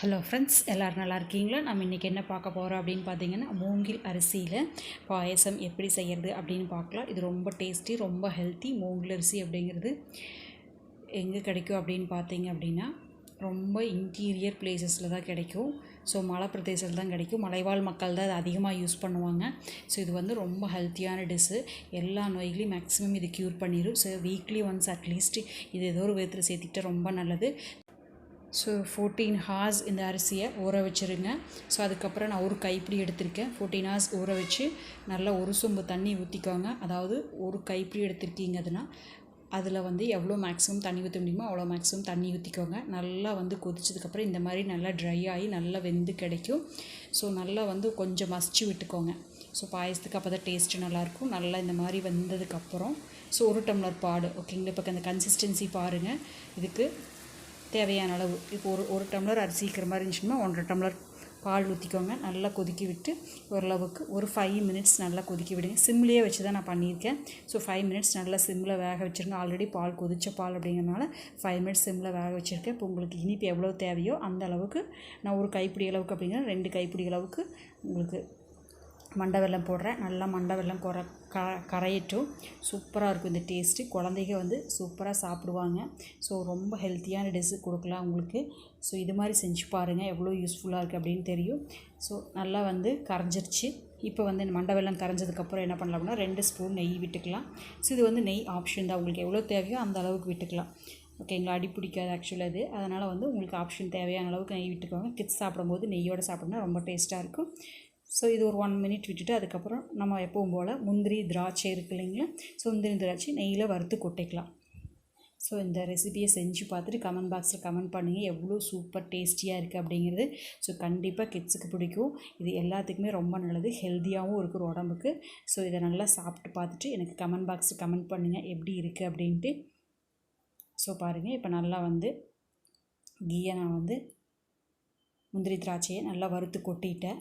Hello friends, எல்லோரும் நல்லா இருக்கீங்களா? நம்ம இன்றைக்கி என்ன பார்க்க போகிறோம் அப்படின்னு பார்த்தீங்கன்னா, மூங்கில் அரிசியில் பாயசம் எப்படி செய்கிறது அப்படின்னு பார்க்கலாம். இது ரொம்ப டேஸ்டி, ரொம்ப ஹெல்த்தி. மூங்கில் அரிசி அப்படிங்கிறது எங்கே கிடைக்கும் அப்படின்னு பார்த்தீங்க அப்படின்னா, ரொம்ப இன்டீரியர் பிளேசஸில் தான் கிடைக்கும். ஸோ மலை பிரதேசத்தில் தான் கிடைக்கும். மலைவாழ் மக்கள் தான் அதை அதிகமாக யூஸ் பண்ணுவாங்க. ஸோ இது வந்து ரொம்ப ஹெல்த்தியான டிஷ்ஷு. எல்லா நோய்களையும் மேக்ஸிமம் இது க்யூர் பண்ணிடும். ஸோ வீக்லி ஒன்ஸ் அட்லீஸ்ட் இது ஏதோ ஒரு விதத்தில் சேர்த்துக்கிட்டால் ரொம்ப நல்லது. ஸோ 14 ஹார்ஸ் இந்த அரிசியை ஊற வச்சுருங்க. ஸோ அதுக்கப்புறம் நான் ஒரு கைப்பிடி எடுத்திருக்கேன். 14 ஹார்ஸ் ஊற வச்சு நல்லா ஒரு சொம்பு தண்ணி ஊற்றிக்கோங்க. அதாவது ஒரு கைப்பிடி எடுத்திருக்கீங்கன்னா அதில் வந்து எவ்வளோ மேக்ஸிமம் தண்ணி ஊற்ற முடியுமோ அவ்வளோ மேக்ஸிமம் தண்ணி ஊற்றிக்கோங்க. நல்லா வந்து கொதிச்சதுக்கப்புறம் இந்த மாதிரி நல்லா ட்ரை ஆகி நல்லா வெந்து கிடைக்கும். ஸோ நல்லா வந்து கொஞ்சம் மசிச்சு விட்டுக்கோங்க. ஸோ பாயசத்துக்கு அப்போ தான் டேஸ்ட்டு நல்லாயிருக்கும். நல்லா இந்த மாதிரி வெந்ததுக்கப்புறம் ஸோ 1 டம்ளர் பால், ஓகேங்களா? இப்போ அந்த கன்சிஸ்டன்சி பாருங்கள். இதுக்கு தேவையான அளவு இப்போ ஒரு டம்ளர் அரிசி இருக்கிற மாதிரி இருந்துச்சுன்னா 1.5 டம்ளர் பால் ஊற்றிக்கோங்க. நல்லா கொதிக்க விட்டு ஓரளவுக்கு ஒரு 5 மினிட்ஸ் நல்லா கொதிக்க விடுங்க. சிம்லேயே வச்சு தான் நான் பண்ணியிருக்கேன். ஸோ 5 மினிட்ஸ் நல்லா சிம்மில் வேக வச்சுருங்க. ஆல்ரெடி பால் கொதிச்ச பால் அப்படிங்கிறனால 5 மினிட்ஸ் சிம்மில் வேக வச்சுருக்கேன். இப்போ உங்களுக்கு இனிப்பு எவ்வளோ தேவையோ அந்த அளவுக்கு நான் ஒரு கைப்பிடி அளவுக்கு அப்படிங்கிற 2 கைப்பிடி அளவுக்கு உங்களுக்கு மண்டை வெல்லம் போடுறேன். நல்லா மண்டை வெல்லம் கரையட்டும். சூப்பராக இருக்கும் இந்த டேஸ்ட்டு. குழந்தைங்க வந்து சூப்பராக சாப்பிடுவாங்க. ஸோ ரொம்ப ஹெல்த்தியான டிஷ்ஷு கொடுக்கலாம் உங்களுக்கு. ஸோ இது மாதிரி செஞ்சு பாருங்கள், எவ்வளோ யூஸ்ஃபுல்லாக இருக்குது அப்படின்னு தெரியும். ஸோ நல்லா வந்து கரைஞ்சிருச்சு. இப்போ வந்து மண்டை வெல்லம் கரைஞ்சதுக்கப்புறம் என்ன பண்ணலாம் அப்படின்னா 2 ஸ்பூன் நெய் விட்டுக்கலாம். ஸோ இது வந்து நெய் ஆப்ஷன் தான், உங்களுக்கு எவ்வளோ தேவையோ அந்த அளவுக்கு விட்டுக்கலாம். ஓகேங்களா? அடி பிடிக்காது ஆக்சுவலாக இது. அதனால் வந்து உங்களுக்கு ஆப்ஷன் தேவையான அளவுக்கு நெய் விட்டுக்கோங்க. கிட்ஸ் சாப்பிடும்போது நெய்யோடு சாப்பிட்டோம்னா ரொம்ப டேஸ்ட்டாக இருக்கும். ஸோ இது ஒரு 1 மினிட் விட்டுட்டு அதுக்கப்புறம் நம்ம எப்பவும் போல் முந்திரி திராட்சை இருக்குது இல்லைங்களா? ஸோ முந்திரி திராட்சை நெய்யில் வறுத்து கொட்டிக்கலாம். ஸோ இந்த ரெசிபியை செஞ்சு பார்த்துட்டு கமெண்ட் பாக்ஸில் கமெண்ட் பண்ணுங்கள் எவ்வளோ சூப்பர் டேஸ்டியாக இருக்குது அப்படிங்கிறது. ஸோ கண்டிப்பாக கிட்ஸுக்கு பிடிக்கும். இது எல்லாத்துக்குமே ரொம்ப நல்லது, ஹெல்த்தியாகவும் இருக்கிற உடம்புக்கு. ஸோ இதை நல்லா சாப்பிட்டு பார்த்துட்டு எனக்கு கமெண்ட் பாக்ஸில் கமெண்ட் பண்ணுங்கள் எப்படி இருக்குது அப்படின்ட்டு. ஸோ பாருங்கள், இப்போ நல்லா வந்து கீயை நான் வந்து முந்திரி திராட்சையை நல்லா வறுத்து கொட்டிட்டேன்.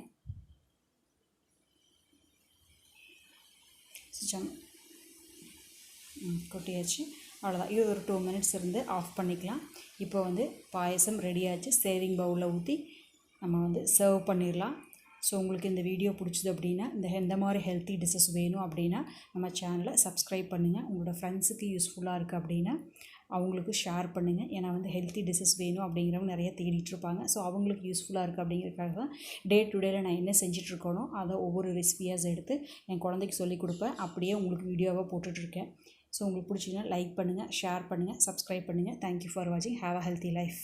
கொட்டியாச்சு. அவ்வளோதான். இது ஒரு 2 மினிட்ஸ் இருந்து ஆஃப் பண்ணிக்கலாம். இப்போ வந்து பாயசம் ரெடி ஆச்சு. சேவிங் பவுலில் ஊற்றி நம்ம வந்து சர்வ் பண்ணிடலாம். ஸோ உங்களுக்கு இந்த வீடியோ பிடிச்சது அப்படின்னா இந்த மாதிரி ஹெல்த்தி டிஷ்ஷஸ் வேணும் அப்படின்னா நம்ம சேனலை சப்ஸ்கிரைப் பண்ணுங்கள். உங்களோட ஃப்ரெண்ட்ஸுக்கு யூஸ்ஃபுல்லாக இருக்குது அப்படின்னா அவங்களுக்கு ஷேர் பண்ணுங்கள். ஏன்னா வந்து ஹெல்த்தி டிஷ்ஷஸ் வேணும் அப்படிங்கிறவங்க நிறைய தேடிட்டுருப்பாங்க. ஸோ அவங்களுக்கு யூஸ்ஃபுல்லாக இருக்குது அப்படிங்கிறதுக்காக தான் டே டு டேயில் நான் என்ன செஞ்சிட்ருக்கேனோ அதை ஒவ்வொரு ரெசிபியாக எடுத்து என் குழந்தைக்கு சொல்லிக் கொடுப்பேன். அப்படியே உங்களுக்கு வீடியோவாக போட்டுட்ருக்கேன். ஸோ உங்களுக்கு பிடிச்சிங்கன்னா லைக் பண்ணுங்கள், ஷேர் பண்ணுங்கள், சப்ஸ்கிரைப் பண்ணுங்கள். தேங்க்யூ ஃபார் வாட்சிங். Have a healthy life.